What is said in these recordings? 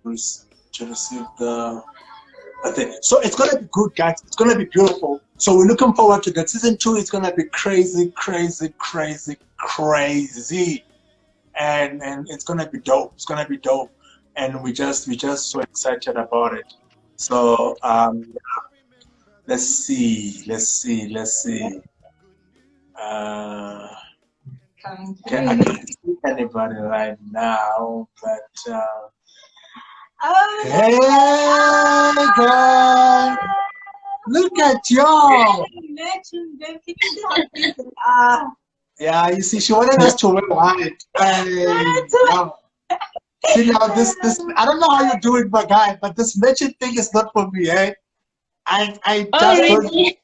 to receive the thing. So it's gonna be good, guys. It's gonna be beautiful. So we're looking forward to that. Season 2 is gonna be crazy, crazy, crazy, crazy, and it's gonna be dope. It's gonna be dope, and we just so excited about it. So let's see. Uh, I can't see anybody right now, but hey, guys, look at y'all. Yeah, you see, she wanted us to wear white. Hey, wow. See now, this I don't know how you do it, my guy, but this matching thing is not for me, eh? I Oh, just don't. really?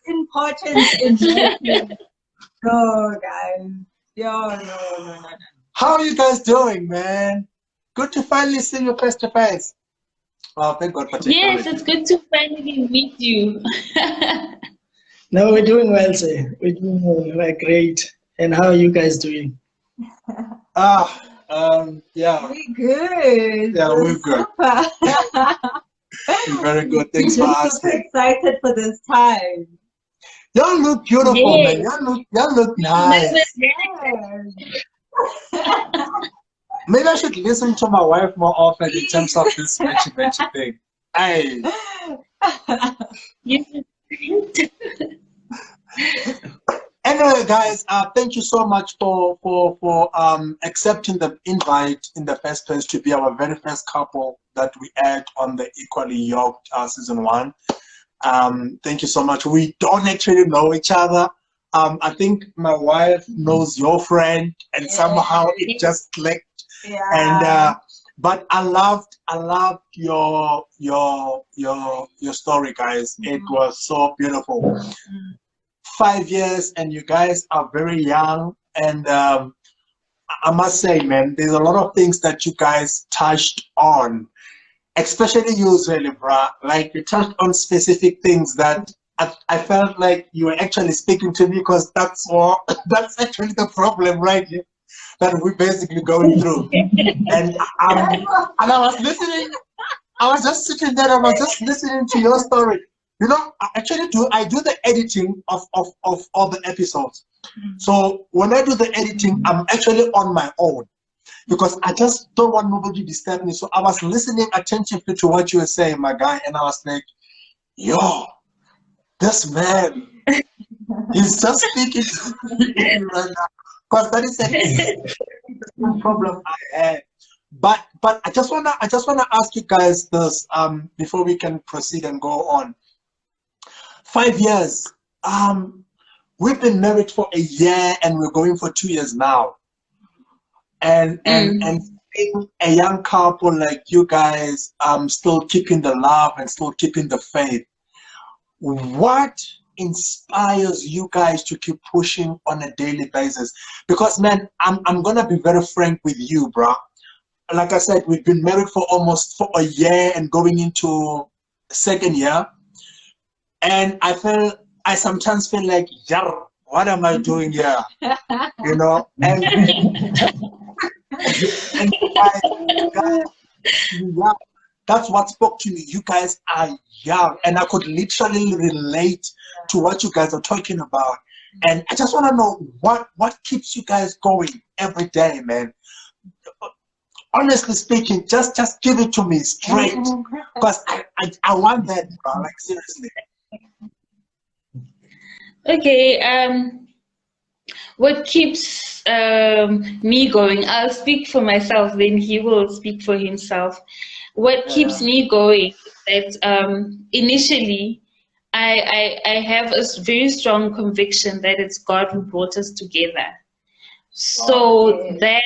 Importance in matching. No, guys. No. How are you guys doing, man? Good to finally see you face to face. Well, thank God for Yes, technology. it's good to finally meet you. No, we're doing well, sir. We're doing well. We're great. And how are you guys doing? Yeah, We good. yeah, we're good. Super. We're very good. Thanks for Just super asking. excited for this time. Y'all look beautiful, man. Yes, Y'all look that's nice. Yes. Maybe I should listen to my wife more often in terms of this matchy thing. Hey, you. anyway, guys, thank you so much for accepting the invite in the first place to be our very first couple that we had on the Equally Yoked season 1. Thank you so much. We don't actually know each other. I think my wife knows your friend, and somehow it just clicked. And Yeah. but I loved your story, guys. It was so beautiful. 5 years, and you guys are very young. And I must say, man, there's a lot of things that you guys touched on, especially you, Zweli, bruh. Like you touched on specific things that I felt like you were actually speaking to me because that's what that's actually the problem, right? Here, that we're basically going through. And and I was listening. I was just sitting there. I was just listening to your story. You know, I do the editing of all the episodes. So when I do the editing, I'm actually on my own because I just don't want nobody to disturb me. So I was listening attentively to what you were saying, my guy, and I was like, yo, this man, he's just speaking to me right now. Because that is a problem I had. But I just wanna ask you guys this before we can proceed and go on. 5 years. We've been married for a year and we're going for 2 years now. And seeing a young couple like you guys still keeping the love and still keeping the faith. What inspires you guys to keep pushing on a daily basis? Because man, I'm gonna be very frank with you, bro. Like I said, we've been married for a year and going into second year. And I sometimes feel like, yeah, what am I doing here? You know, and guys, yeah, that's what spoke to me. You guys are young, and I could literally relate to what you guys are talking about. And I just want to know what keeps you guys going every day, man. Honestly speaking, just give it to me straight, because I want that, bro. Like seriously. Okay, what keeps me going? I'll speak for myself, then he will speak for himself. What keeps Yeah. me going is that initially I have a very strong conviction that it's God who brought us together. So Okay. that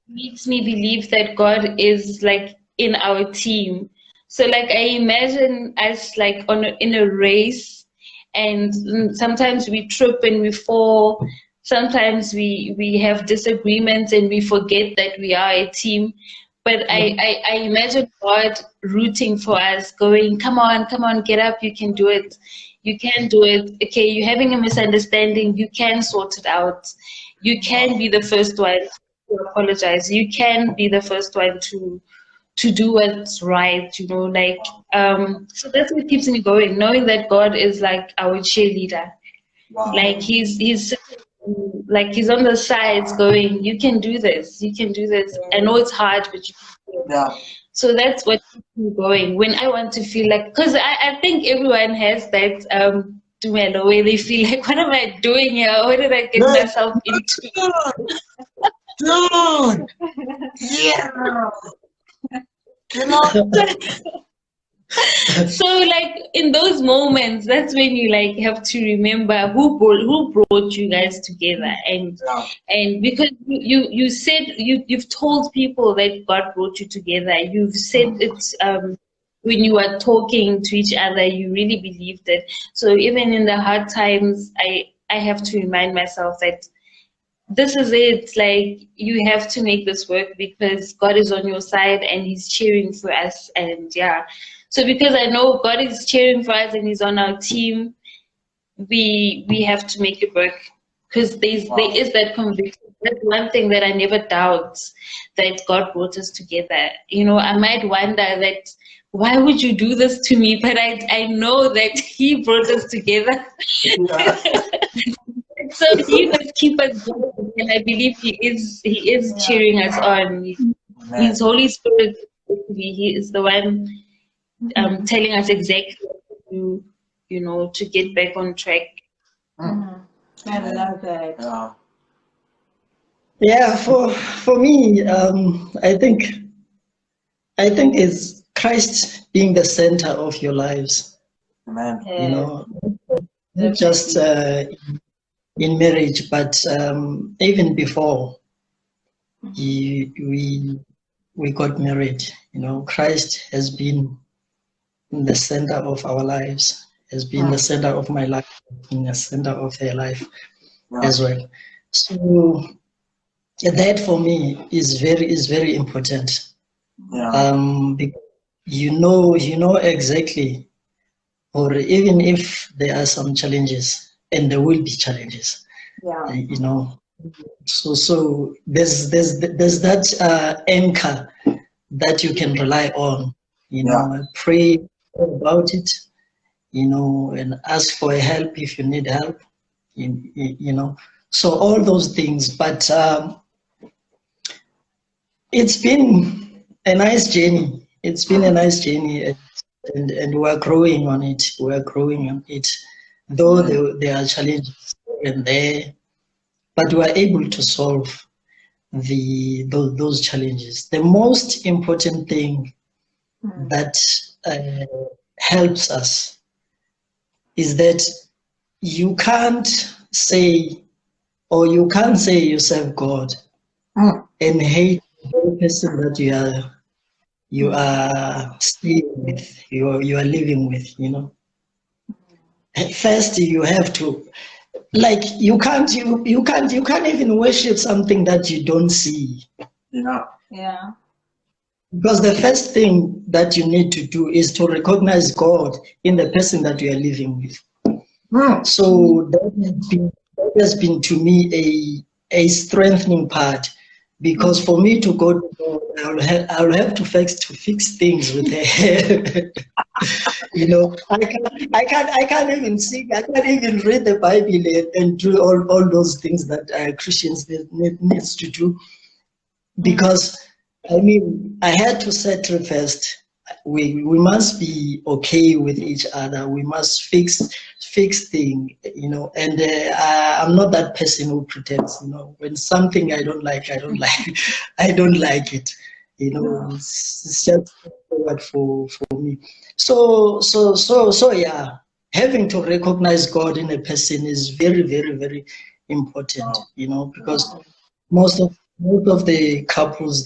makes me believe that God is like in our team. So like I imagine us like in a race, and sometimes we trip and we fall. Sometimes we have disagreements and we forget that we are a team. But I imagine God rooting for us, going, come on, get up, you can do it. You can do it. Okay, you're having a misunderstanding, you can sort it out. You can be the first one to apologize. You can be the first one to do what's right, you know, like so that's what keeps me going, knowing that God is like our cheerleader. Wow. Like he's like he's on the sides going, you can do this, you can do this. I know it's hard, but you can do it. Yeah. So that's what keeps me going when I want to feel like, because I think everyone has that tumelo where they feel like, what am I doing here? What did I get myself into? Dude! Yeah! You know? So like in those moments, that's when you like have to remember who brought you guys together, and because you said you've told people that God brought you together. You've said it's when you are talking to each other, you really believed it. So even in the hard times, I have to remind myself that this is it. Like, you have to make this work because God is on your side and He's cheering for us. And yeah, so because I know God is cheering for us and He's on our team, we have to make it work, because there is that conviction. That's one thing that I never doubt, that God brought us together. You know, I might wonder that why would you do this to me, but I know that He brought us together. So He must keep us going, and I believe He is cheering us on. His Holy Spirit, He is the one telling us exactly what to do, you know, to get back on track. I love that. Yeah, for me, I think it's Christ being the center of your lives. Amen. You know, not just in marriage, but even before we got married. You know, Christ has been in the center of our lives, has been the center of my life, in the center of their life as well. So that for me is very important. Because you know exactly, or even if there are some challenges, and there will be challenges, you know. So there's that anchor that you can rely on. You know, pray about it, you know, and ask for help if you need help. You know, so all those things. But it's been a nice journey. It's been a nice journey, and we're growing on it. We're growing on it, though there are challenges here and there, but we're able to solve those challenges. The most important thing that helps us is that you can't say you serve God and hate the person that you are staying with, you are living with, you know. At first you have to, like, you can't even worship something that you don't see. Yeah. Because the first thing that you need to do is to recognize God in the person that you are living with. So that has been to me a strengthening part, because for me to go to God, I'll have to fix things with her. You know, I can't even sing, I can't even read the Bible and do all those things that Christians needs to do, because I mean, I had to settle first. We must be okay with each other. We must fix things, you know. And I'm not that person who pretends, you know. When something I don't like, I don't like it. You know, it's just forward for me. So yeah, having to recognize God in a person is very important. You know, because most of the couples,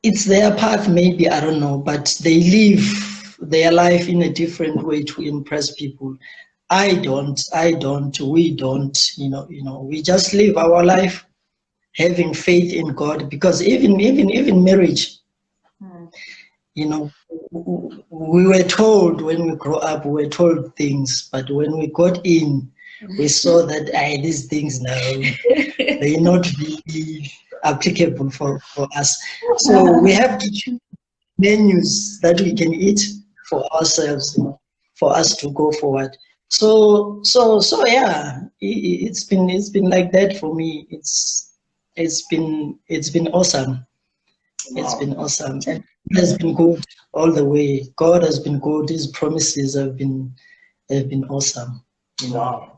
it's their path, maybe, I don't know, but they live their life in a different way to impress people. We don't, you know, we just live our life having faith in God, because even marriage, you know, we were told when we grow up, we were told things, but when we got in, we saw that these things now, they not really applicable for us. So we have to choose menus that we can eat for ourselves, for us to go forward. So yeah, it's been like that for me. It's been awesome. Wow. It's been awesome, and it has been good all the way. God has been good. His promises have been awesome. Wow.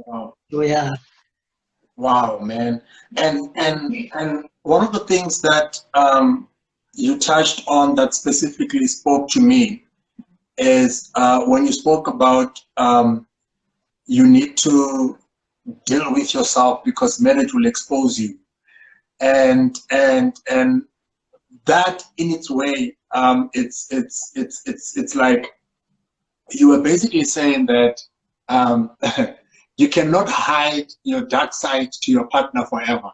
Wow. So yeah. Wow, man. And one of the things that you touched on that specifically spoke to me is when you spoke about you need to deal with yourself because marriage will expose you, and that in its way, it's like you were basically saying that you cannot hide your dark side to your partner forever.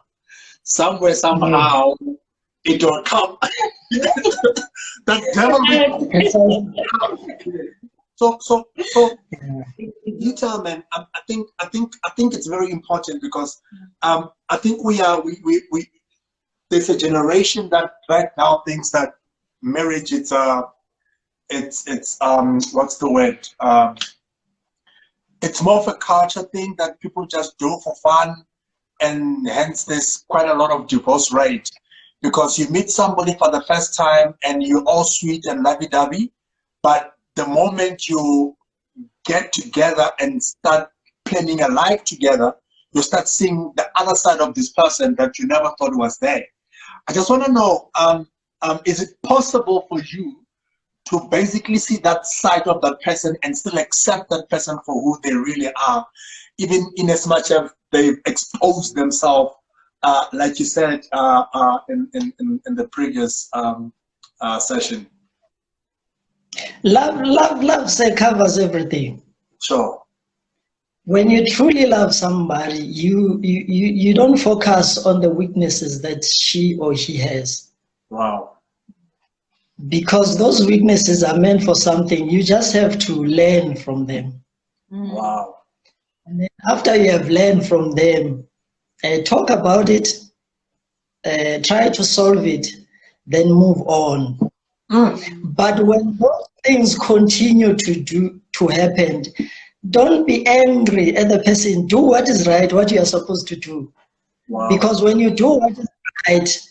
Somewhere, somehow, it will come. That devil will. So you tell, man. I think it's very important because I think we there's a generation that right now thinks that marriage it's what's the word? It's more of a culture thing that people just do for fun, and hence there's quite a lot of divorce rate because you meet somebody for the first time and you're all sweet and lovey-dovey, but the moment you get together and start planning a life together, you start seeing the other side of this person that you never thought was there. I just want to know, is it possible for you to basically see that side of that person and still accept that person for who they really are, even in as much as they've exposed themselves, like you said in the previous session? Love covers everything. Sure. When you truly love somebody, you don't focus on the weaknesses that she or he has. Wow. Because those weaknesses are meant for something. You just have to learn from them. Wow. And then after you have learned from them, talk about it, try to solve it, then move on. But when those things continue to happen, don't be angry at the person. Do what is right, what you are supposed to do. Wow. Because when you do what is right,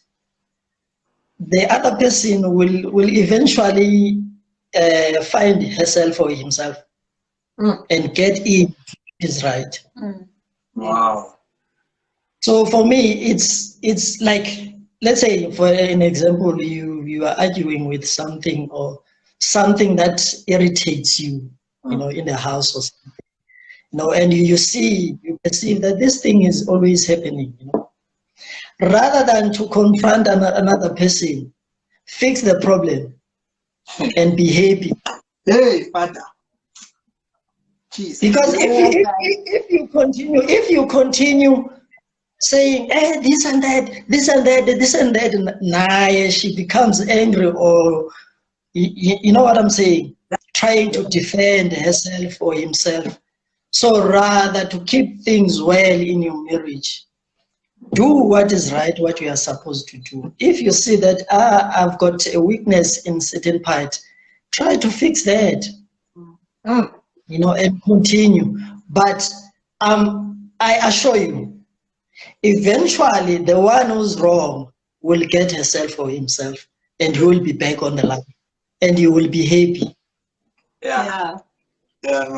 the other person will eventually find herself or himself and get in is right. Wow. So for me, it's like, let's say for an example, you are arguing with something or something that irritates you, in the house or something, and you perceive that this thing is always happening, rather than to confront another person, fix the problem and be happy. Hey, Father. Jesus. Because if you continue saying, this and that, nah, she becomes angry, or you know what I'm saying, trying to defend herself or himself. So rather to keep things well in your marriage, do what is right, what you are supposed to do. If you see that I've got a weakness in certain part, try to fix that, and continue. But I assure you, eventually the one who's wrong will get herself or himself, and he will be back on the line, and you will be happy. Yeah.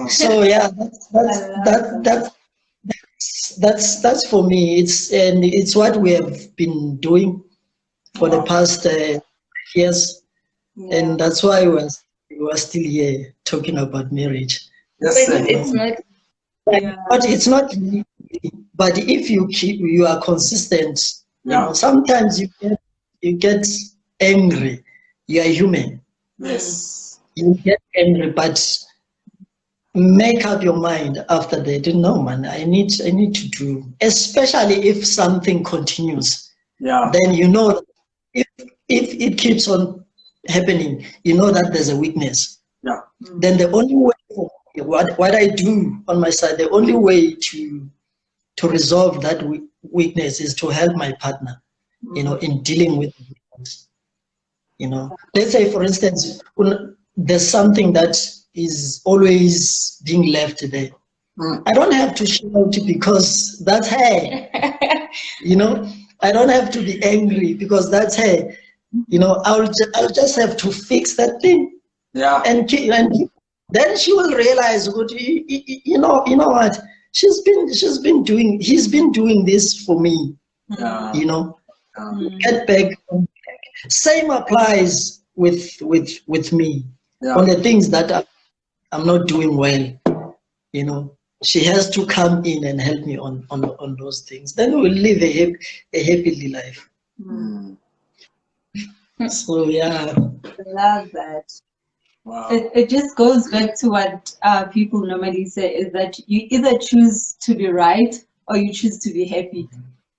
So yeah, that's for me. It's what we have been doing for the past years, and that's why we are still here talking about marriage. Yes, it's not. But it's not. But if you are consistent, sometimes you get angry. You are human. Yes. You get angry, but make up your mind after that. No, man, I need to do. Especially if something continues. Yeah. Then if it keeps on happening, that there's a weakness. Yeah. Then the only way, what I do on my side, the only way to resolve that weakness is to help my partner in dealing with it. Let's say, for instance, there's something that is always being left there. I don't have to shout because that's her. I don't have to be angry because that's her. I'll just have to fix that thing. Yeah. And then she will realize, you know what? He's been doing this for me. Yeah. Get back. Same applies with me on the things that I'm not doing well. She has to come in and help me on those things. Then we'll live a happy life. So yeah, I love that. Wow. It just goes back to what people normally say, is that you either choose to be right or you choose to be happy.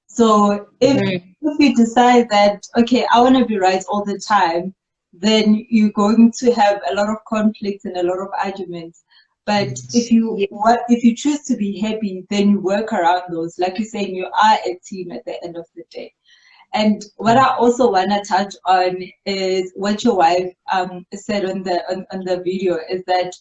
So if you decide that, okay, I want to be right all the time, then you're going to have a lot of conflicts and a lot of arguments. But if you choose to be happy, then you work around those. Like you're saying, you are a team at the end of the day. And what I also want to touch on is what your wife said on the video, is that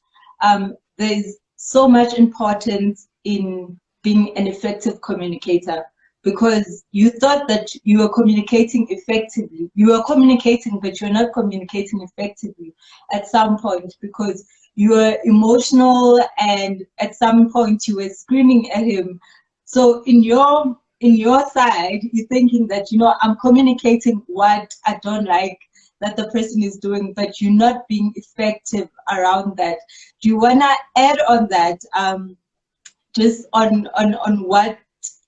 there's so much importance in being an effective communicator, because you thought that you were communicating effectively. You were communicating, but you're not communicating effectively at some point, because you were emotional and at some point you were screaming at him. So in your side, you're thinking that, I'm communicating what I don't like that the person is doing, but you're not being effective around that. Do you want to add on that, just on what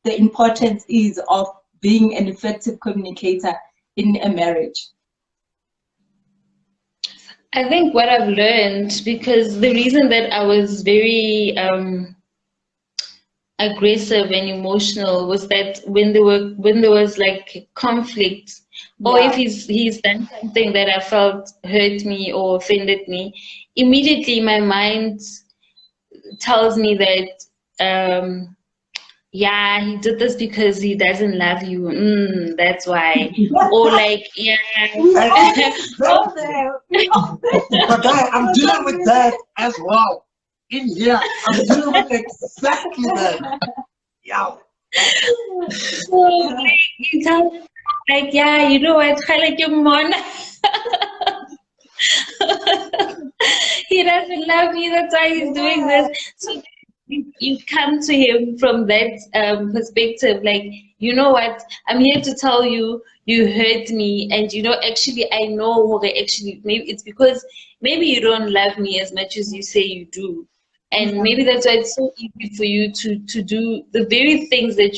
the importance is of being an effective communicator in a marriage? I think what I've learned, because the reason that I was very aggressive and emotional was that when there was like conflict, or if he's done something that I felt hurt me or offended me, immediately my mind tells me that he did this because he doesn't love you. That's why. Or like, But I'm dealing with that as well. In here, I'm dealing with exactly that. Yeah. So like, you tell me, like, you know what, I like your mom. He doesn't love me, that's why he's doing this. So you come to him from that perspective, like, you know what, I'm here to tell you, you hurt me, and actually I know actually maybe it's because maybe you don't love me as much as you say you do. And maybe that's why it's so easy for you to do the very things that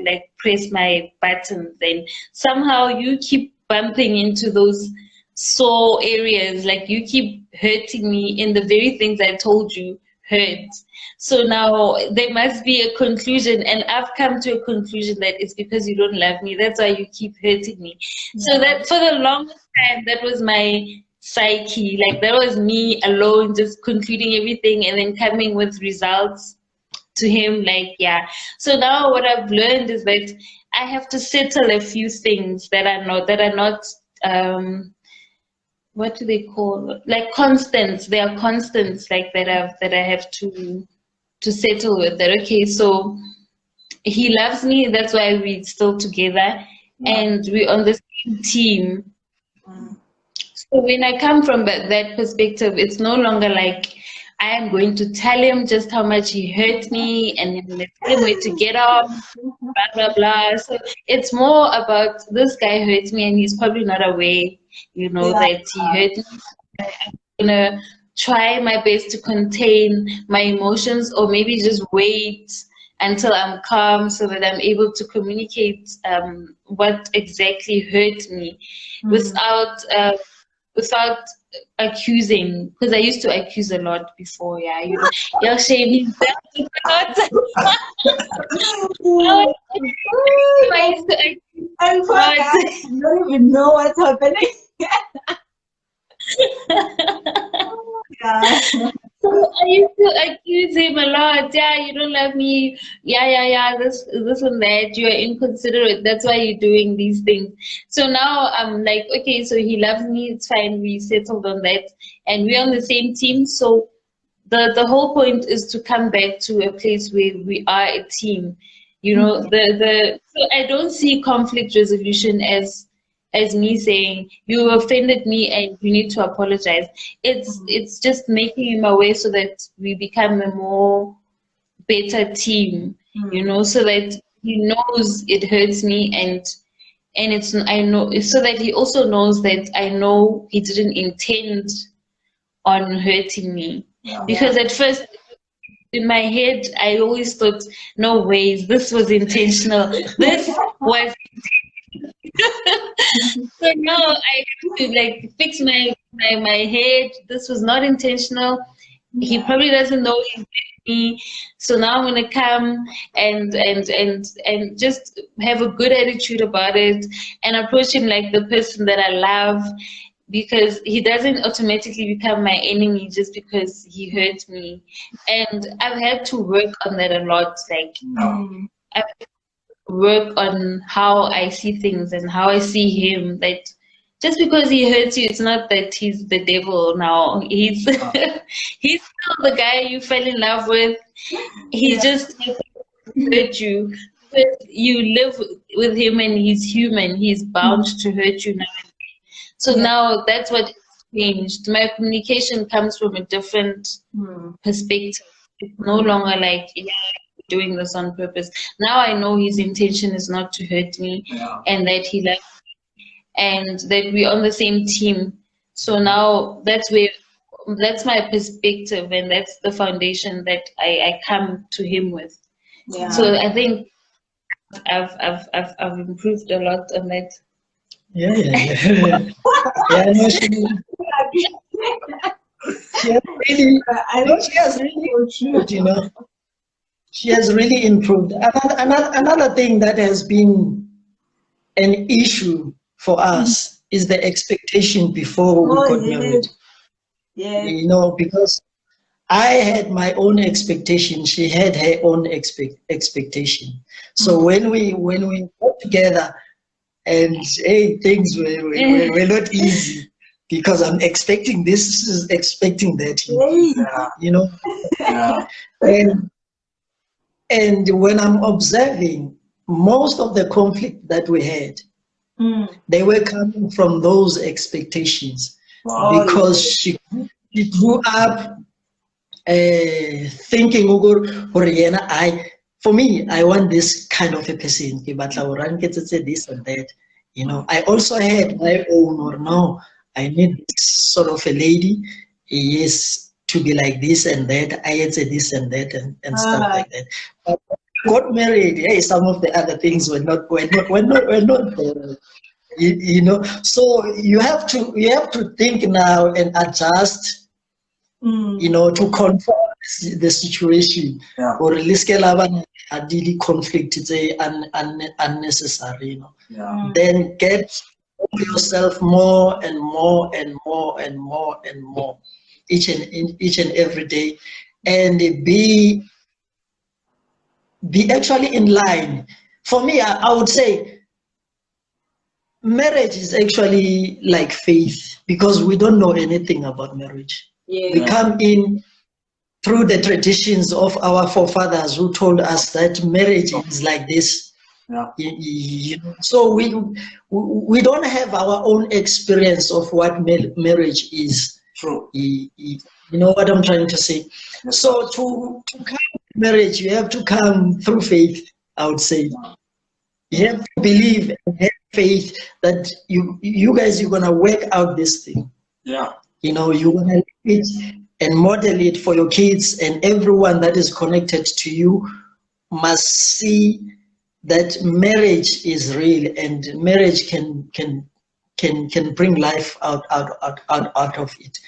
like press my buttons, and somehow you keep bumping into those sore areas, like you keep hurting me in the very things I told you hurt. So now there must be a conclusion, and I've come to a conclusion that it's because you don't love me. That's why you keep hurting me. So that for the longest time, that was my psyche. Like that was me alone, just concluding everything and then coming with results to him. Like, So now what I've learned is that I have to settle a few things that are not what do they call, like constants. They are constants, like that I have to settle with. That okay, so he loves me, that's why we're still together, and we're on the same team. So when I come from that perspective, it's no longer like I am going to tell him just how much he hurt me and then let's tell him where to get off, blah blah blah. So it's more about, this guy hurt me and he's probably not aware, that he hurt me. I'm gonna try my best to contain my emotions, or maybe just wait until I'm calm so that I'm able to communicate what exactly hurt me without accusing, because I used to accuse a lot before. You're shaming that I don't even know what's happening. So I used to accuse him a lot. Yeah, you don't love me. Yeah. This and that. You are inconsiderate. That's why you're doing these things. So now I'm like, okay, so he loves me. It's fine. We settled on that, and we're on the same team. So the whole point is to come back to a place where we are a team. You know, so I don't see conflict resolution as me saying you offended me and you need to apologize. It's just making him aware so that we become a more better team, you know, so that he knows it hurts me, and it's I know so that he also knows that I know he didn't intend on hurting me. Because at first in my head I always thought, no ways, this was intentional. This was so now I have to like fix my head. This was not intentional. He probably doesn't know he's with me. So now I'm gonna come and just have a good attitude about it and approach him like the person that I love, because he doesn't automatically become my enemy just because he hurt me. And I've had to work on that a lot. Like I've work on how I see things and how I see him. That just because he hurts you, it's not that he's the devil now. He's he's still the guy you fell in love with. He just hurt you. But you live with him and he's human. He's bound to hurt you now. So now that's what changed. My communication comes from a different perspective. It's no longer like, yeah, doing this on purpose. Now I know his intention is not to hurt me, and that he loves me, and that we're on the same team. So now that's my perspective, and that's the foundation that I come to him with. So I think I've improved a lot on that. Yeah. No, she has really improved, you know. She has really improved. Another thing that has been an issue for us is the expectation before we got married. Yeah. You know, because I had my own expectation, she had her own expectation. So when we got together, and hey, things were not easy, because I'm expecting this, is expecting that, you know. And when I'm observing, most of the conflict that we had, they were coming from those expectations. Because she grew up thinking, for me, I want this kind of a person. This and that. You know, I also had my own, or no, I need this sort of a lady, yes, to be like this and that. I had this and that and stuff like that. But got married. Hey, some of the other things were not there. You know, so you have to think now and adjust. You know, to control the situation, or really conflict is unnecessary. You know, then get yourself more and more and more and more and more each and every day, and be actually in line. For me, I would say marriage is actually like faith, because we don't know anything about marriage. We come in through the traditions of our forefathers who told us that marriage is like this. You know, so we don't have our own experience of what marriage is. True. You know what I'm trying to say? So to come to marriage, you have to come through faith, I would say. You have to believe and have faith that you guys, you're gonna work out this thing. You know, you're gonna live it and model it for your kids, and everyone that is connected to you must see that marriage is real, and marriage can bring life out of it.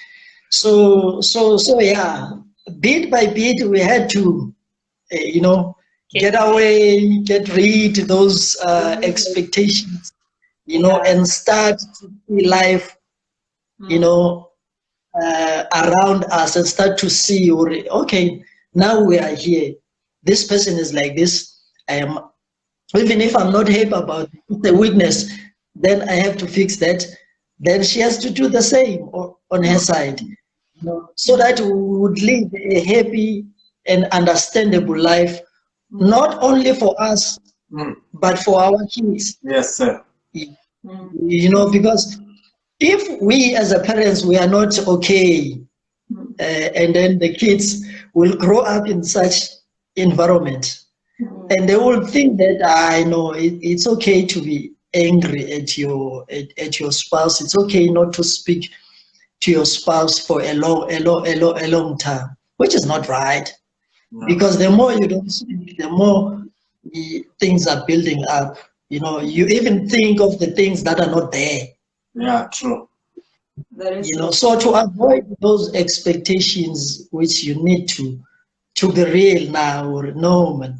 So yeah, bit by bit we had to, you know, get rid of those expectations, you know, and start to see life, you know, around us and start to see, okay, now we are here. This person is like this. I am, even if I'm not happy about the weakness, then I have to fix that. Then she has to do the same on her side, so that we would live a happy and understandable life, not only for us, but for our kids. Yes, sir. Because if we as a parents, we are not okay, and then the kids will grow up in such environment, and they will think that I know it's okay to be angry at your spouse. It's okay not to speak to your spouse for a long time, which is not right. Because the more you don't speak, the more things are building up. You even think of the things that are not there. Yeah, true. So to avoid those expectations, which you need to be real now, or no, man.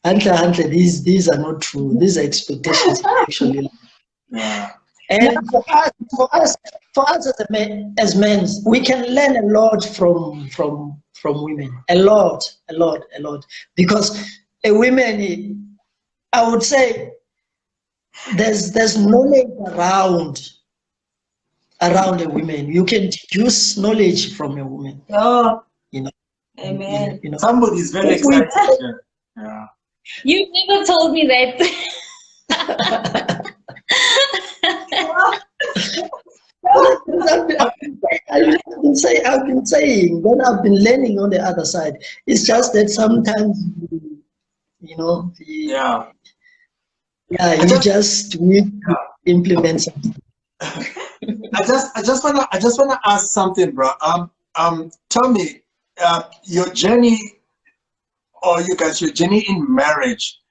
These are not true. These are expectations actually. Yeah. And for us as men, we can learn a lot from women. A lot. Because a woman, I would say, there's knowledge around a woman. You can deduce knowledge from a woman. Oh, amen. Somebody's very excited. Yeah. You never told me that. I've been saying, when I've been learning on the other side. It's just that sometimes, you just need to implement something. I just wanna ask something, bro. Tell me, your journey, or you guys, your journey in marriage.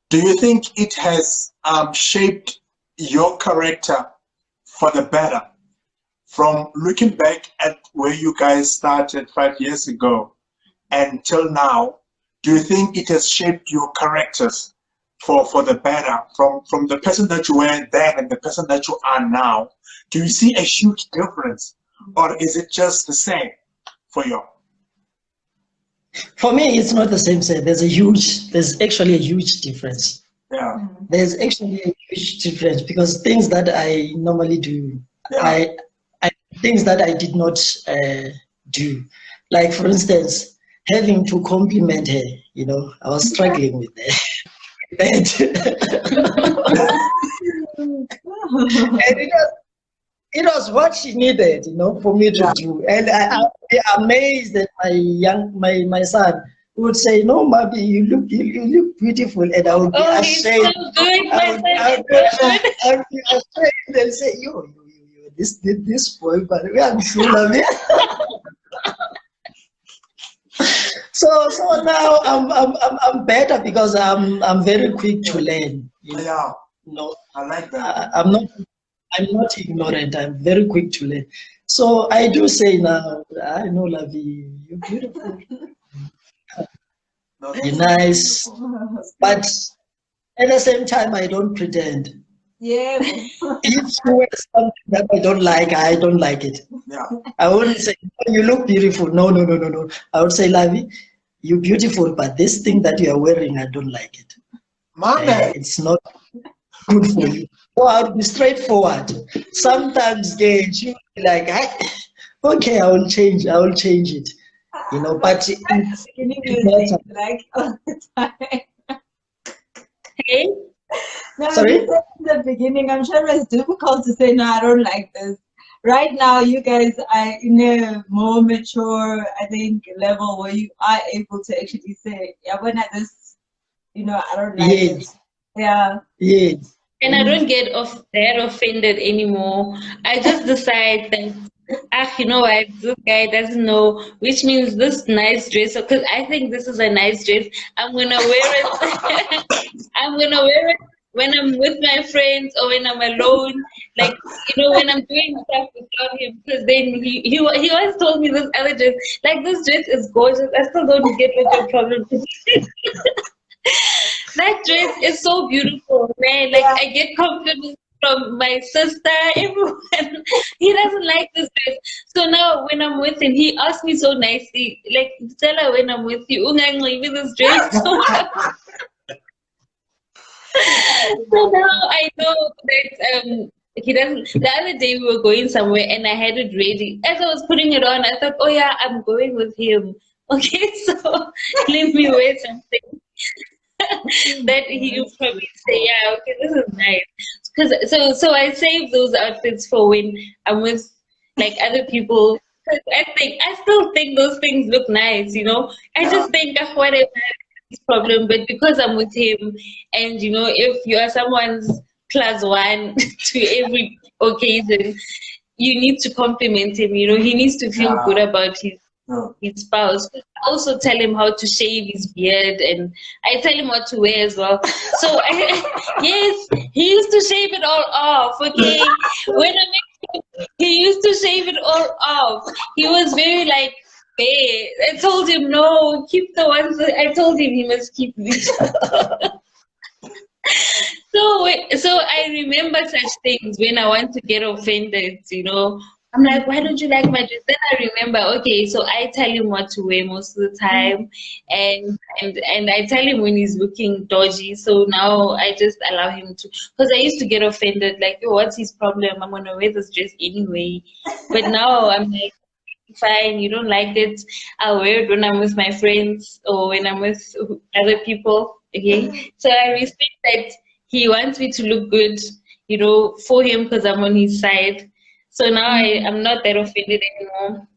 Do you think it has shaped your character for the better? From looking back at where you guys started 5 years ago until now, do you think it has shaped your characters for the better? From the person that you were then and the person that you are now, do you see a huge difference, or is it just the same for you? For me, it's not the same. There's actually a huge difference. Yeah. There's actually a huge difference, because things that I normally do, things that I did not do. Like, for instance, having to compliment her, I was struggling with that. And it was what she needed, for me to do. And I'd be amazed that my son would say, "No, Mabi, you look beautiful," and I would be ashamed. So good, I would be ashamed and say, "Yo, this boy, but we are full of it." So now I'm better, because I'm very quick to learn. Yeah. I like that. I'm not ignorant. I'm very quick to learn. So I do say now, I know, Lavi, you're beautiful. You're nice. But at the same time, I don't pretend. Yeah. If you wear something that I don't like it. Yeah. I wouldn't say, "Oh, you look beautiful." No. I would say, Lavi, you're beautiful, but this thing that you are wearing, I don't like it. It's not good for you. So I'll be straightforward. Sometimes, she'll be like, "Okay, I will change it." But like all the time. Hey? No, Sorry? in the beginning, I'm sure it's difficult to say, "No, I don't like this." Right now, you guys are in a more mature, I think, level where you are able to actually say, "Yeah, when I this, I don't like it." Yeah. Yes. And I don't get that offended anymore. I just decide that, you know what, this guy doesn't know, which means this nice dress, because I think this is a nice dress, I'm gonna wear it. I'm gonna wear it when I'm with my friends or when I'm alone, like, when I'm doing stuff without him. Because then he always told me this other dress, like, this dress is gorgeous. I still don't get what your problem is. That dress is so beautiful, man. Like, I get compliments from my sister, everyone. He doesn't like this dress. So now when I'm with him, he asks me so nicely, like, tell her when I'm with you, "Ungangi with this dress." So now I know that he doesn't. The other day we were going somewhere and I had it ready. As I was putting it on, I thought, oh yeah, I'm going with him. Okay, so let me wear something that he will probably say, yeah, okay, this is nice. Because so I save those outfits for when I'm with like other people. 'Cause I still think those things look nice, you know. I just think whatever problem, but because I'm with him, and you know, if you are someone's plus one to every occasion, you need to compliment him. You know, he needs to feel good about his spouse. I also tell him how to shave his beard, and I tell him what to wear as well. So yes, he used to shave it all off. Okay, when I met him, he used to shave it all off. He was very like. Hey, I told him no, keep the ones that I told him he must keep these. So I remember such things when I want to get offended, you know. I'm like, why don't you like my dress? Then I remember, okay, so I tell him what to wear most of the time, and I tell him when he's looking dodgy. So now I just allow him to, because I used to get offended, like, oh, what's his problem? I'm gonna wear this dress anyway. But now I'm like, fine, you don't like it, I'll wear it when I'm with my friends or when I'm with other people. Okay, so I respect that he wants me to look good, you know, for him because I'm on his side. So now I'm not that offended anymore.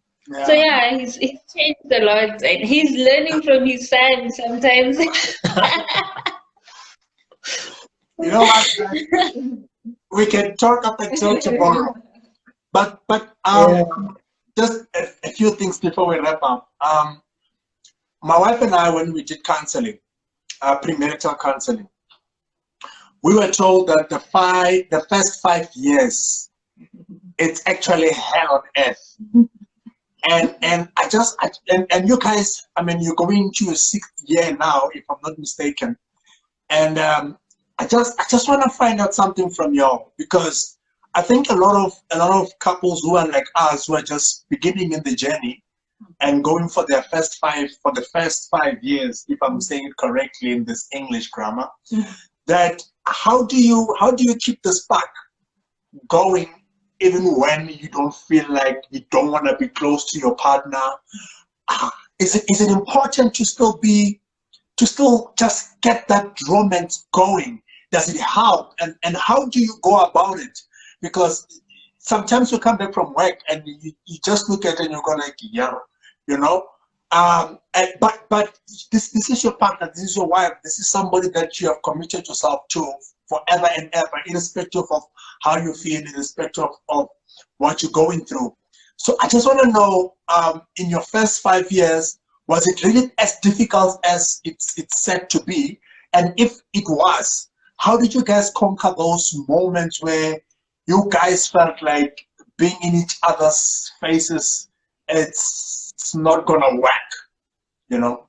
So yeah, he's changed a lot, and he's learning from his son sometimes. You know what? We can talk up until tomorrow, but just a few things before we wrap up. My wife and I, when we did counseling, premarital counseling, we were told that the first 5 years, it's actually hell on earth. And and you guys, I mean, you're going into your 6th year now, if I'm not mistaken. And I just want to find out something from y'all, because I think a lot of couples who are like us, who are just beginning in the journey and going for the first 5 years, if I'm saying it correctly in this English grammar, that how do you keep the spark going even when you don't feel like you don't want to be close to your partner? Is it important to still just get that romance going? Does it help? And how do you go about it? Because sometimes you come back from work and you just look at it and you go like, yeah, you know. But this is your partner, this is your wife, this is somebody that you have committed yourself to forever and ever, irrespective of how you feel, irrespective of what you're going through. So I just want to know, in your first 5 years, was it really as difficult as it's said to be? And if it was, how did you guys conquer those moments where you guys felt like being in each other's faces, it's not gonna work, you know?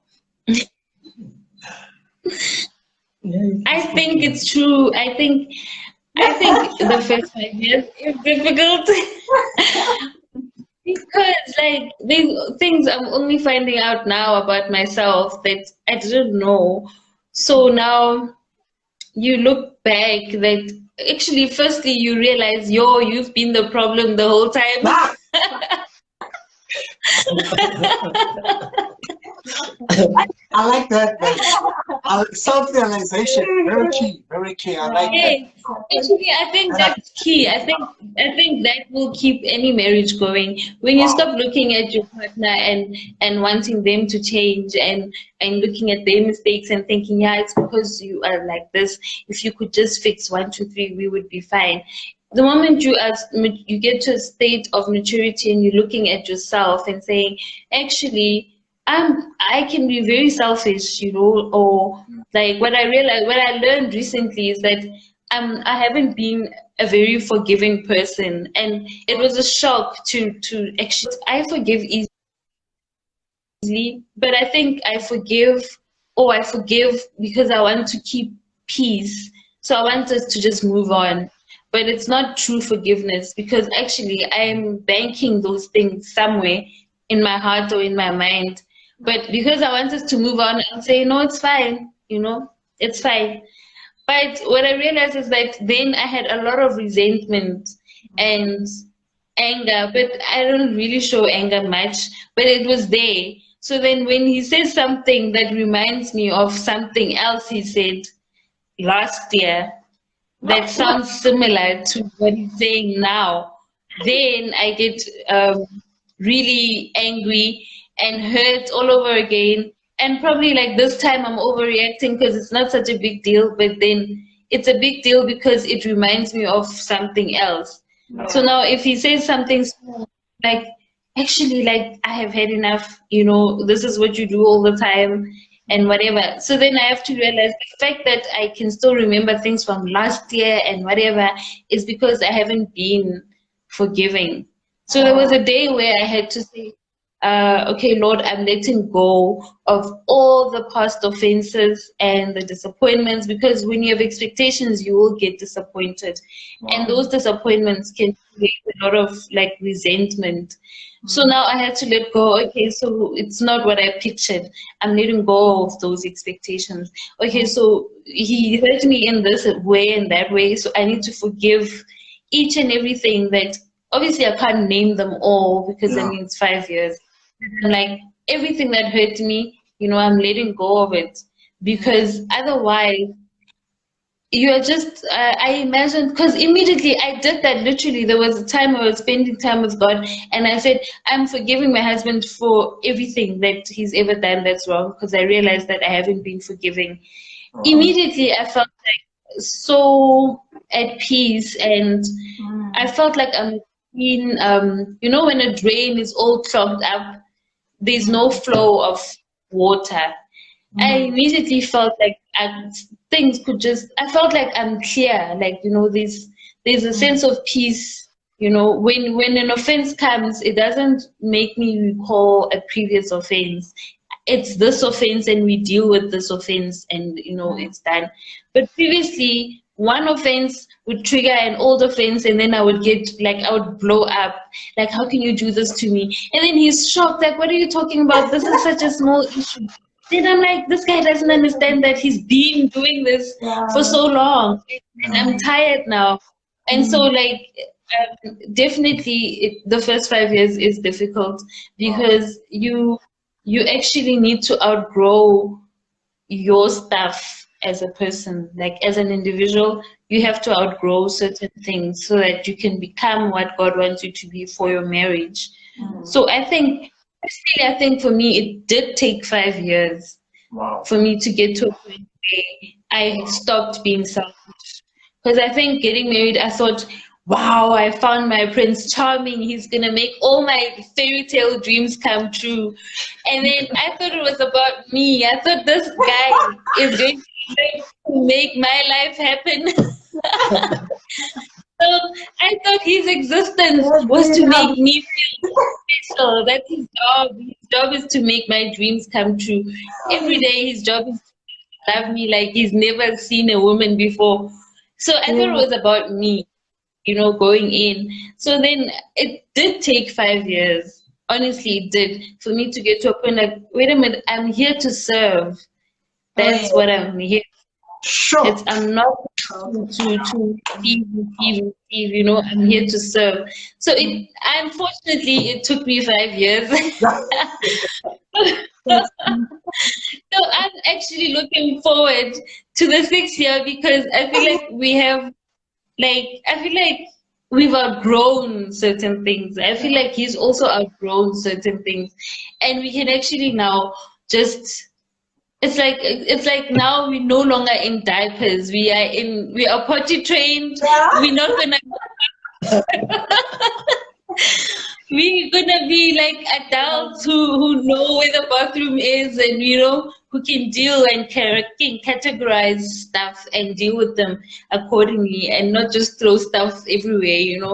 I think it's true. I think the first 5 years is difficult because like these things I'm only finding out now about myself that I didn't know. So now you look back that actually firstly you realize you've been the problem the whole time. I like that. Self-realization, very key. I like that. Actually, I think that's key. I think that will keep any marriage going. When you stop looking at your partner and wanting them to change and looking at their mistakes and thinking, yeah, it's because you are like this. If you could just fix 1, 2, 3, we would be fine. The moment you get to a state of maturity and you're looking at yourself and saying, actually, I can be very selfish, you know, or like what I learned recently is that I haven't been a very forgiving person, and it was a shock to actually I forgive easily, but I think I forgive because I want to keep peace. So I want us to just move on. but it's not true forgiveness, because actually I'm banking those things somewhere in my heart or in my mind. But because I wanted to move on and say, no, it's fine, it's fine. But what I realized is that then I had a lot of resentment and anger, but I don't really show anger much, but it was there. So then when he says something that reminds me of something else he said last year that sounds similar to what he's saying now, then I get really angry and hurt all over again. And probably like this time I'm overreacting because it's not such a big deal, but then it's a big deal because it reminds me of something else. So now if he says something like, actually, like, I have had enough, this is what you do all the time and whatever. So then I have to realize the fact that I can still remember things from last year and whatever is because I haven't been forgiving. So there was a day where I had to say, okay, Lord, I'm letting go of all the past offenses and the disappointments, because when you have expectations, you will get disappointed. And those disappointments can create a lot of like resentment. So now I had to let go. Okay, so it's not what I pictured. I'm letting go of those expectations. Okay, so he hurt me in this way and that way, so I need to forgive each and everything that, obviously I can't name them all because I mean it's 5 years. Like everything that hurt me, I'm letting go of it, because otherwise you are just, I imagine, because immediately I did that. Literally, there was a time I was spending time with God, and I said, I'm forgiving my husband for everything that he's ever done that's wrong, because I realized that I haven't been forgiving. Immediately, I felt like so at peace, and I felt like I'm in, when a drain is all clogged up, there's no flow of water. I immediately felt like things could I felt like I'm clear, like, there's a sense of peace, when an offense comes, it doesn't make me recall a previous offense. It's this offense and we deal with this offense and, it's done. But previously, one offense would trigger an old offense, and then I would I would blow up. Like, how can you do this to me? And then he's shocked, like, what are you talking about? This is such a small issue. Then I'm like, this guy doesn't understand that he's been doing this for so long. And I'm tired now. And so, like, definitely the first 5 years is difficult, because you actually need to outgrow your stuff as a person. Like, as an individual, you have to outgrow certain things so that you can become what God wants you to be for your marriage. So I think for me, it did take 5 years for me to get to a point where I stopped being selfish. Because I think getting married, I thought, wow, I found my Prince Charming. He's going to make all my fairy tale dreams come true. And then I thought it was about me. I thought this guy is going to make my life happen. So I thought his existence was to make me feel special. That's his job. His job is to make my dreams come true. Every day his job is to love me like he's never seen a woman before. So I thought it was about me, going in. So then it did take 5 years. Honestly, it did, for me to get to a point like, wait a minute, I'm here to serve. That's what I'm here. Sure. I'm not to receive, I'm here to serve. So unfortunately, it took me 5 years. So I'm actually looking forward to the 6th year, because I feel like we've outgrown certain things. I feel like he's also outgrown certain things, and we can actually now just. It's like now we're no longer in diapers. We are potty trained. We're not gonna we're gonna be like adults who know where the bathroom is, and who can deal and can categorize stuff and deal with them accordingly, and not just throw stuff everywhere.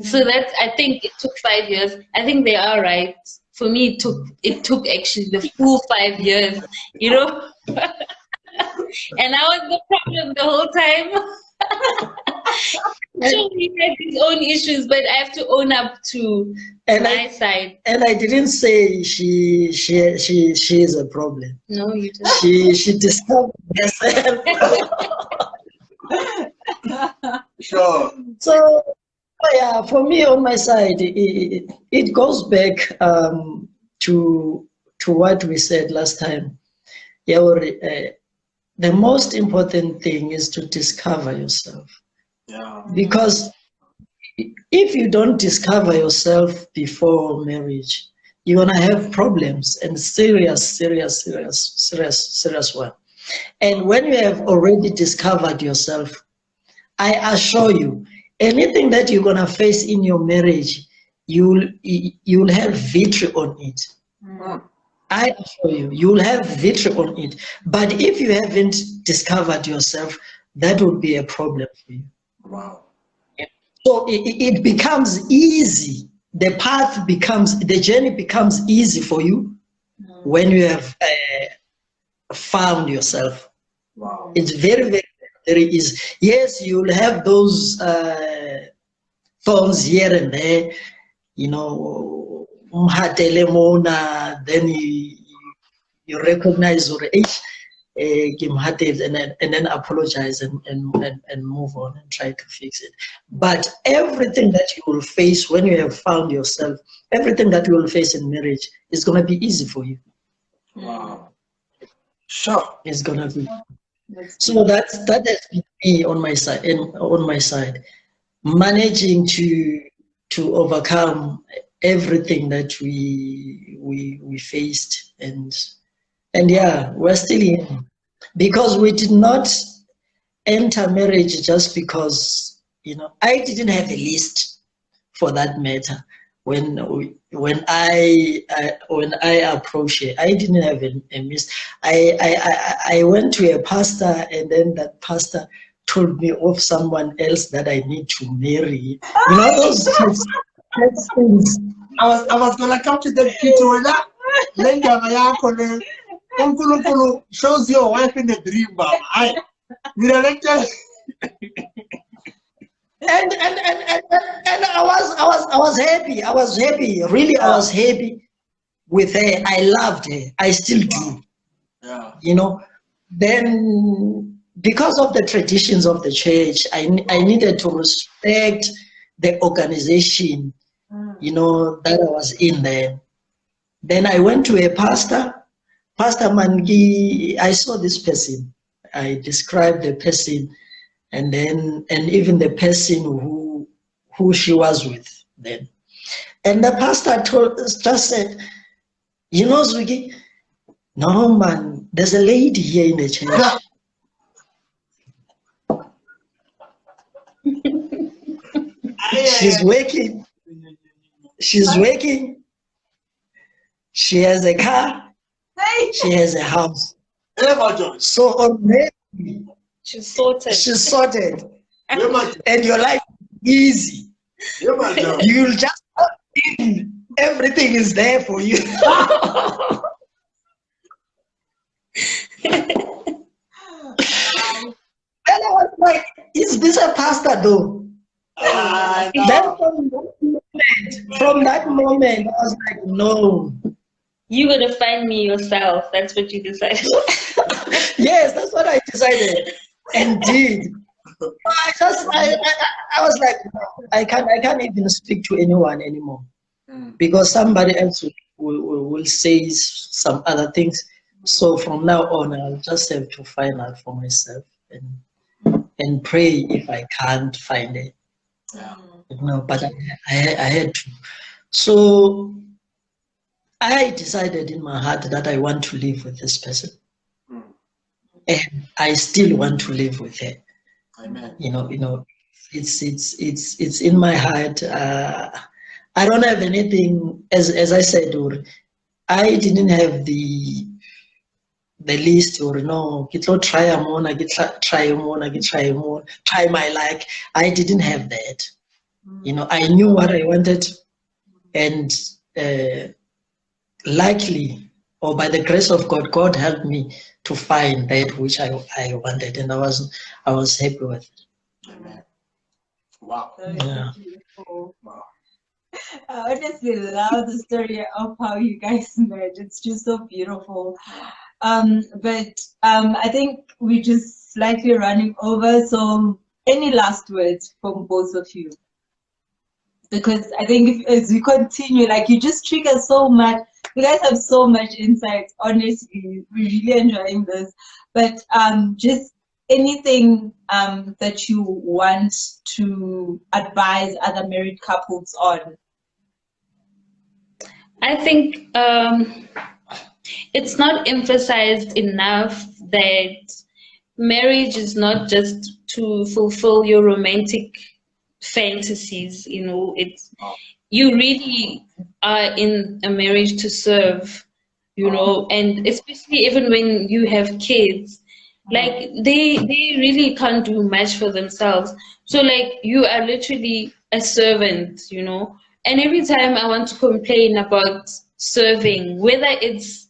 So I think it took 5 years. I think they are right. For me, it took actually the full 5 years, and I was the problem the whole time. sure he had his own issues, but I have to own up to my side. And I didn't say she is a problem. No, you didn't. She discovered herself. Sure. So yeah, for me on my side, it goes back to what we said last time. Yeah, the most important thing is to discover yourself. Yeah. Because if you don't discover yourself before marriage, you're gonna have problems, and serious one. And when you have already discovered yourself, I assure you, anything that you're gonna face in your marriage, you'll have victory on it. I assure you, you'll have victory on it. But if you haven't discovered yourself, that would be a problem for you. Wow. So it becomes easy. The journey becomes easy for you when you have found yourself. Wow. It's very, very, very easy. Yes, you'll have those thorns here and there, you know, then you recognize your age, and then apologize and move on and try to fix it. But everything that you will face when you have found yourself, everything that you will face in marriage is going to be easy for you. Wow. Sure. It's going to be. So that has been me on my side, managing to overcome everything that we faced, and yeah, we're still in, because we did not enter marriage just because, you know, I didn't have a list for that matter. When I approached it, I didn't have a list. I went to a pastor, and then that pastor told me of someone else that I need to marry. You know, those things. I was gonna come to the Gcwabe. Unkulunkulu shows your wife in the dream, Mama. And I was happy. I was happy. Really, I was happy with her. I loved her. I still do. Yeah. You know, then because of the traditions of the church, I needed to respect the organization, you know, that I was in there. Then I went to a pastor. Pastor Mangi, I saw this person. I described the person, and even the person who she was with then. And the pastor just said, you know, Zuki, no man, there's a lady here in the church. She's working. She's working. She has a car. She has a house. So already She's sorted. She's sorted. And your life is easy. You'll just everything is there for you. And I was like, is this a pastor though? Then from that moment, I was like, no. You're gonna find me yourself. That's what you decided. Yes, that's what I decided and did. I was like, no, I can't even speak to anyone anymore, because somebody else will say some other things. So from now on, I'll just have to find out for myself and pray if I can't find it. No, but I had to. So I decided in my heart that I want to live with this person, and I still want to live with her. Amen. You know, it's in my heart. I don't have anything, as I said, or I didn't have the list, or no, try my like. I didn't have that. You know, I knew what I wanted, and likely, or by the grace of God, God helped me to find that which I wanted, and I was happy with it. Amen. Wow. Yeah. Beautiful. Wow. I honestly love the story of how you guys met. It's just so beautiful. But I think we're just slightly running over. So, any last words from both of you? Because I think as we continue, like you just trigger so much. You guys have so much insight. Honestly, we're really enjoying this. But just anything that you want to advise other married couples on. I think it's not emphasized enough that marriage is not just to fulfill your romantic fantasies. You know, it's you really are in a marriage to serve. You know, and especially even when you have kids, like they really can't do much for themselves. So like you are literally a servant. You know, and every time I want to complain about serving, whether it's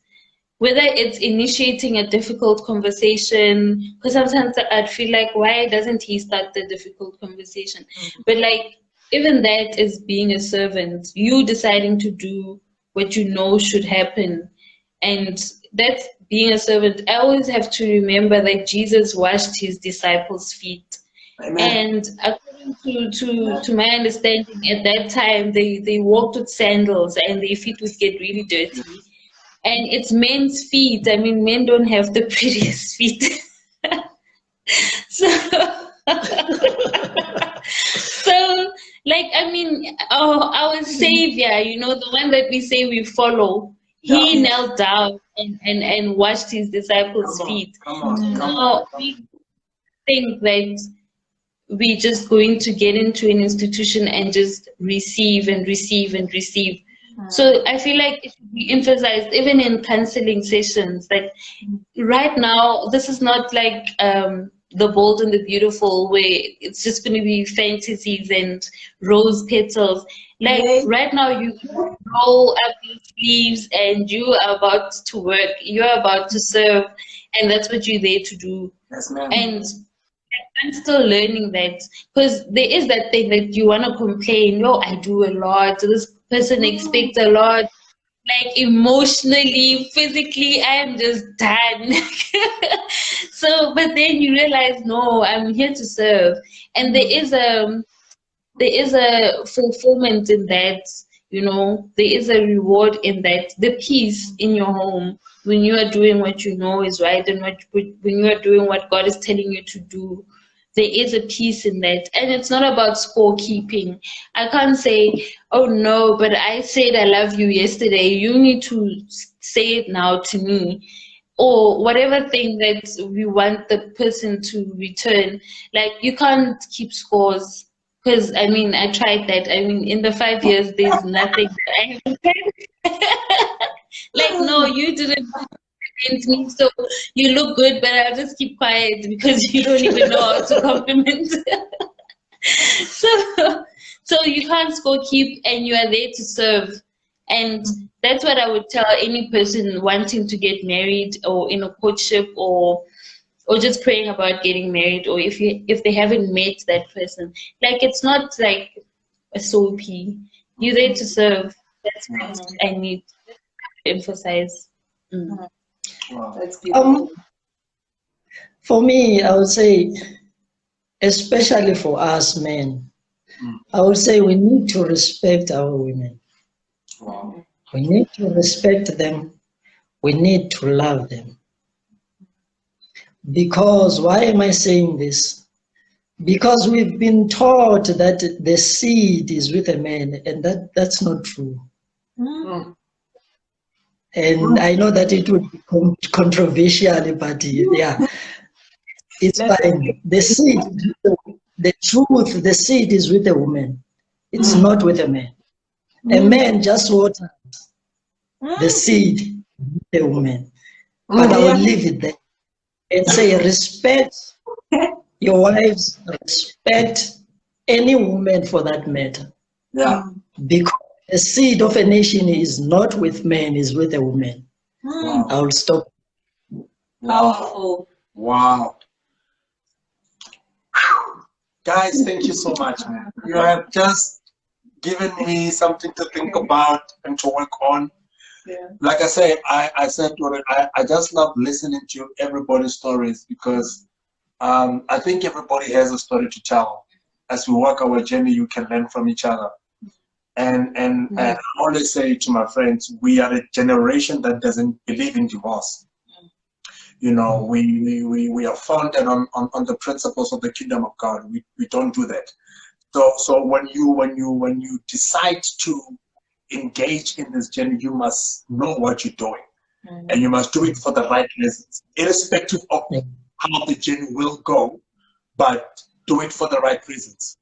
initiating a difficult conversation, because sometimes I'd feel like, why doesn't he start the difficult conversation? But like, even that is being a servant, you deciding to do what you know should happen. And that's being a servant. I always have to remember that Jesus washed his disciples' feet. Amen. And according to my understanding, at that time, they walked with sandals and their feet would get really dirty. And it's men's feet. I mean, men don't have the prettiest feet. So, so like, I mean, our Savior, you know, the one that we say we follow, he knelt down and washed his disciples' feet. Come on. Now, we think that we're just going to get into an institution and just receive and receive and receive. So I feel like it should be emphasized even in counseling sessions. Like right now, this is not like the Bold and the Beautiful, where it's just going to be fantasies and rose petals. Like right now, you roll up your sleeves and you are about to work. You're about to serve, and that's what you're there to do. Yes, ma'am. And I'm still learning that, because there is that thing that you want to complain, oh, I do a lot, this person expects a lot, like emotionally, physically, I am just done. So, but then you realize, no, I'm here to serve. And there is a fulfillment in that, you know, there is a reward in that, the peace in your home when you are doing what you know is right and when you are doing what God is telling you to do. There is a peace in that. And it's not about scorekeeping. I can't say, oh no, but I said I love you yesterday. You need to say it now to me. Or whatever thing that we want the person to return. Like, you can't keep scores. Because, I mean, I tried that. I mean, in the 5 years, there's nothing that I haven't tried. Like, no, you didn't compliment me, so you look good, but I'll just keep quiet because you don't even know how to compliment. So you can't score keep, and you are there to serve. And that's what I would tell any person wanting to get married or in a courtship or just praying about getting married, or if they haven't met that person. Like, it's not like a soapy. You're there to serve. That's what I need to emphasize. Wow. That's beautiful. For me, I would say, especially for us men, I would say we need to respect our women. Wow. We need to respect them. We need to love them. Because, why am I saying this? Because we've been taught that the seed is with a man, and that's not true. And I know that it would be controversial, but yeah, it's fine. The seed, the truth, the seed is with a woman. It's not with a man. A man just waters the seed with a woman. But I will leave it there and say, respect your wives, respect any woman for that matter. Yeah. Because the seed of a nation is not with men, is with a woman. Wow. I will stop. Powerful. Wow. Guys, thank you so much, man. You have just given me something to think about and to work on. Yeah. Like I say, I said to her, I just love listening to everybody's stories because I think everybody has a story to tell. As we walk our journey, you can learn from each other. And I always say to my friends, we are a generation that doesn't believe in divorce. You know, we are founded on the principles of the kingdom of God. We don't do that. So when you decide to engage in this journey, you must know what you're doing, and you must do it for the right reasons, irrespective of how the journey will go, but do it for the right reasons.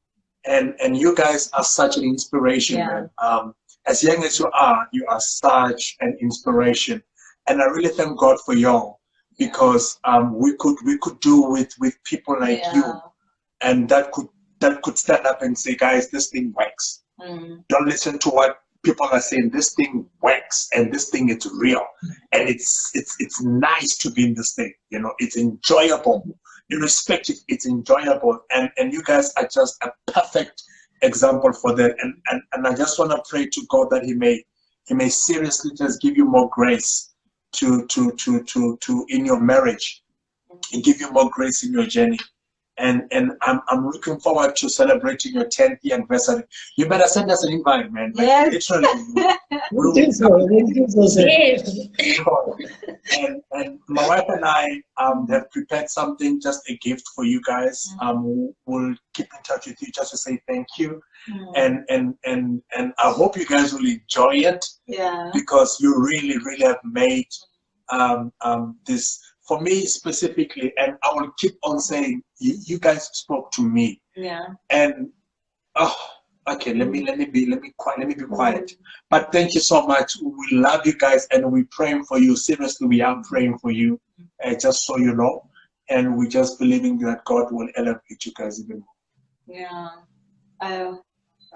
And you guys are such an inspiration, man. As young as you are such an inspiration, and I really thank God for y'all because we could do with people like you, and that could stand up and say, guys, this thing works. Don't listen to what people are saying. This thing works, and this thing is real, and it's nice to be in this thing. You know, it's enjoyable. Irrespective, it's enjoyable, and you guys are just a perfect example for that. And I just want to pray to God that He may seriously just give you more grace to in your marriage, and give you more grace in your journey. And I'm looking forward to celebrating your 10th year anniversary. You better send us an invite, man. Like, Yes. literally. Yes. And my wife and I have prepared something, just a gift for you guys. We'll keep in touch with you just to say thank you. And I hope you guys will enjoy it. Yeah. Because you really, really have made this for me specifically, and I will keep on saying you guys spoke to me. Yeah. And okay, let me be quiet. But thank you so much. We love you guys, and we're praying for you. Seriously, we are praying for you, just so you know. And we're just believing that God will elevate you guys even more. Yeah.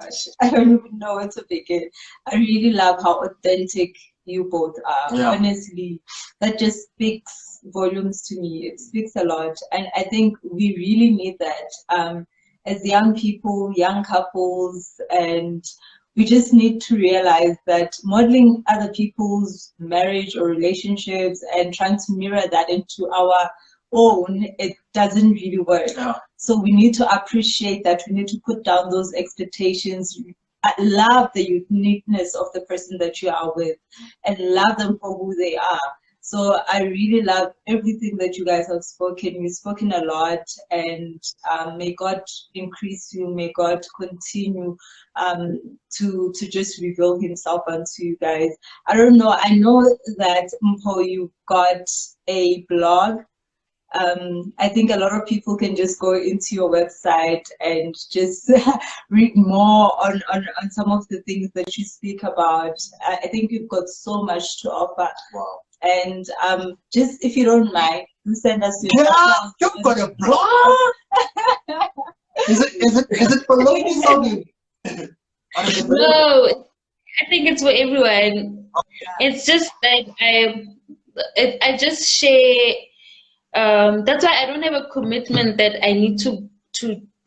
Gosh, I don't even know where to begin. I really love how authentic you both are. Yeah. Honestly, that just speaks volumes to me. It speaks a lot, and I think we really need that as young people, young couples, and we just need to realize that modeling other people's marriage or relationships and trying to mirror that into our own, it doesn't really work. Yeah. So we need to appreciate that. We need to put down those expectations. I love the uniqueness of the person that you are with and love them for who they are. So I really love everything that you guys have spoken. You've spoken a lot, and may God increase you. May God continue to just reveal Himself unto you guys. I don't know. I know that Mpho, you got a blog. I think a lot of people can just go into your website and just read more on some of the things that you speak about. I think you've got so much to offer. Wow. And just if you don't mind, you send us your Yeah, you've got a blog. Is it for ladies only? No, I think it's for everyone. It's just that I just share. That's why I don't have a commitment that I need to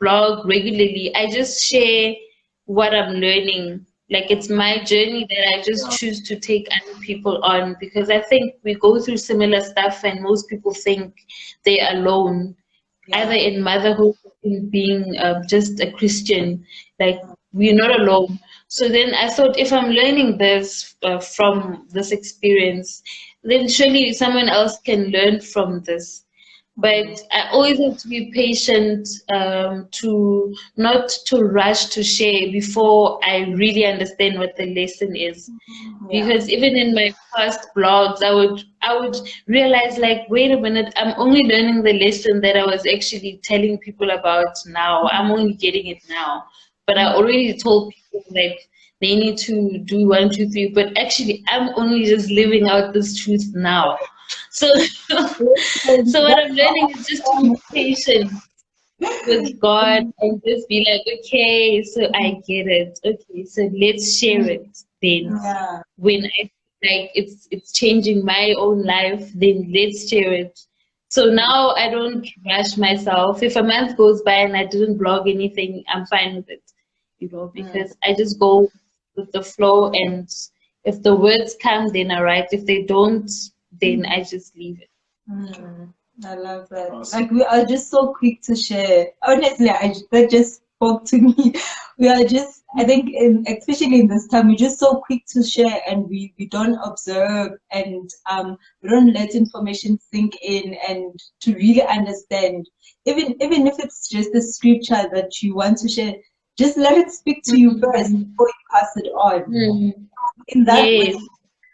blog regularly. I just share what I'm learning. Like, it's my journey that I just choose to take other people on, because I think we go through similar stuff, and most people think they're alone, either in motherhood, in being just a Christian. Like, we're not alone. So then I thought, if I'm learning this from this experience, then surely someone else can learn from this. But I always have to be patient, to not to rush to share before I really understand what the lesson is. Because even in my past blogs, I would realize, like, wait a minute, I'm only learning the lesson that I was actually telling people about now. I'm only getting it now. But I already told people, like, they need to do 1, 2, 3. But actually, I'm only just living out this truth now. So what I'm learning is just to be patient with God and just be like, okay, so I get it. Okay, so let's share it then. When I like it's changing my own life, then let's share it. So now I don't rush myself. If a month goes by and I didn't blog anything, I'm fine with it, because I just go with the flow, and if the words come, then I write. If they don't, then I just leave it. I love that. Awesome. Like, we are just so quick to share. Honestly, that just spoke to me. We are just, I think, especially in this time, we're just so quick to share, and we don't observe, and we don't let information sink in and to really understand. Even if it's just a scripture that you want to share, just let it speak to you first before you pass it on. In that way,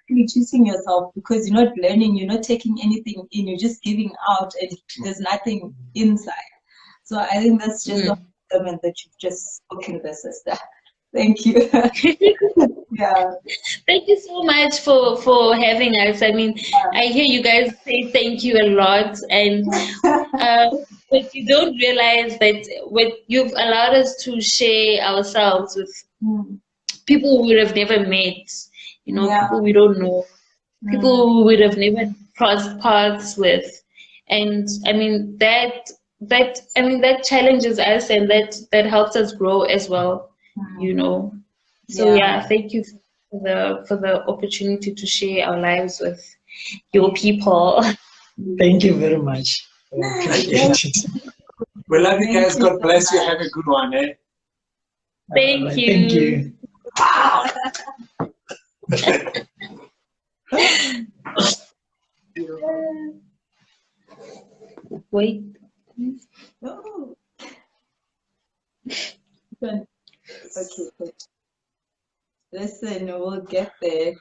you're choosing yourself, because you're not learning, you're not taking anything in, you're just giving out, and there's nothing inside. So I think that's just the element that you've just spoken to, sister. Thank you. Yeah. Thank you so much for having us. I mean, I hear you guys say thank you a lot, and but you don't realize that what you've allowed us to share ourselves with people we would have never met, people we don't know, people we would have never crossed paths with, and I mean that challenges us, and that helps us grow as well, So thank you for the opportunity to share our lives with your people. Thank you very much. I appreciate it. We love you guys. God bless you. Have a good one, eh? Thank you. Thank you. Wait. Oh. Good. Okay, good. Listen, we'll get there.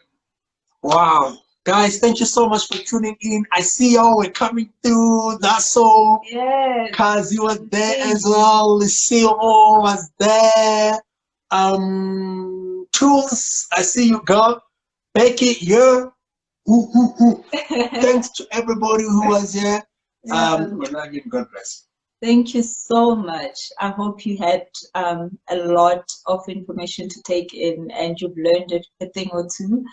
Wow. Guys, thank you so much for tuning in. I see y'all were coming through. That's so. Yes. Kazi was there as well. The CEO was there. Tools, I see you, girl. Becky, yeah. Thanks to everybody who was here. We love you. God bless. Thank you so much. I hope you had a lot of information to take in, and you've learned a thing or two.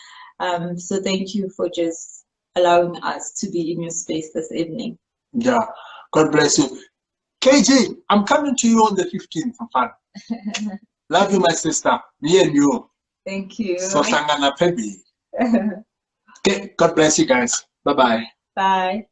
So thank you for just allowing us to be in your space this evening. Yeah, God bless you. KG, I'm coming to you on the 15th for fun. Love you, my sister. Me and you. Thank you. So, okay, God bless you guys. Bye-bye. Bye.